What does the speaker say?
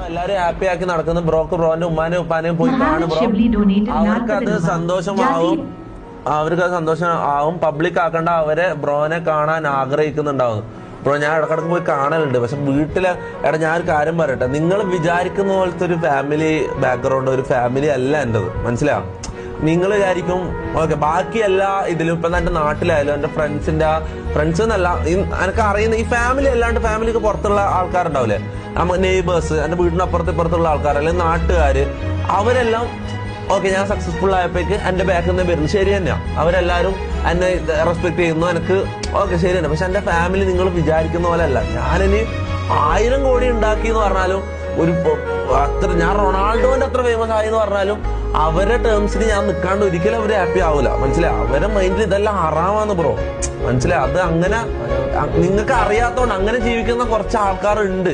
എല്ലാരും ഹാപ്പി ആക്കി നടക്കുന്ന ബ്രോന്റെ ഉമ്മാനും ഉപ്പാനെയും പോയി കാണും ബ്രോ. അവർക്കത് സന്തോഷമാവും, അവർക്ക് സന്തോഷം ആവും. പബ്ലിക് ആക്കണ്ട, അവരെ ബ്രോനെ കാണാൻ ആഗ്രഹിക്കുന്നുണ്ടാവും. ബ്രോ ഞാൻ ഇടക്കിടക്ക് പോയി കാണലുണ്ട്. പക്ഷെ വീട്ടിലെ ഞാനൊരു കാര്യം പറയട്ടെ, നിങ്ങൾ വിചാരിക്കുന്ന പോലത്തെ ഒരു ഫാമിലി ബാക്ക്ഗ്രൗണ്ട്, ഒരു ഫാമിലി അല്ല എന്റേത്, മനസ്സിലാവും. നിങ്ങൾ വിചാരിക്കും ഓക്കെ ബാക്കി എല്ലാ ഇതിലും ഇപ്പൊ എന്റെ നാട്ടിലായാലും എന്റെ ഫ്രണ്ട്സ് എന്നല്ല എനിക്ക് അറിയുന്ന ഈ ഫാമിലി അല്ലാണ്ട് ഫാമിലിക്ക് പുറത്തുള്ള ആൾക്കാരുണ്ടാവില്ലേ, നെയ്ബേഴ്സ്, എന്റെ വീടിനപ്പുറത്ത് ഇപ്പുറത്തുള്ള ആൾക്കാർ അല്ലെങ്കിൽ നാട്ടുകാര്, അവരെല്ലാം ഓക്കെ ഞാൻ സക്സസ്ഫുൾ ആയപ്പോഴേക്ക് എന്റെ ബാക്കിൽ നിന്ന് വരുന്നു, ശരി തന്നെയാ, അവരെല്ലാരും എന്നെ റെസ്പെക്ട് ചെയ്യുന്നു, എനിക്ക് ഓക്കെ ശരി തന്നെ. പക്ഷെ എന്റെ ഫാമിലി നിങ്ങൾ വിചാരിക്കുന്ന പോലെ അല്ല. ഞാനിനി 1000 കോടി ഉണ്ടാക്കി എന്ന് പറഞ്ഞാലും ഞാൻ റൊണാൾഡോന്റെ അത്ര ഫേമസ് ആയി എന്ന് പറഞ്ഞാലും അവരുടെ ടേംസിന് ഞാൻ നിൽക്കാണ്ട് ഒരിക്കലും അവര് ഹാപ്പി ആവൂല, മനസ്സിലായി. അവരുടെ മൈൻഡിൽ ഇതെല്ലാം ഹറാമാന്ന് ബ്രോ, മനസ്സിലായി. അത് അങ്ങനെ നിങ്ങൾക്ക് അറിയാത്തോണ്ട് അങ്ങനെ ജീവിക്കുന്ന കുറച്ച് ആൾക്കാരുണ്ട്.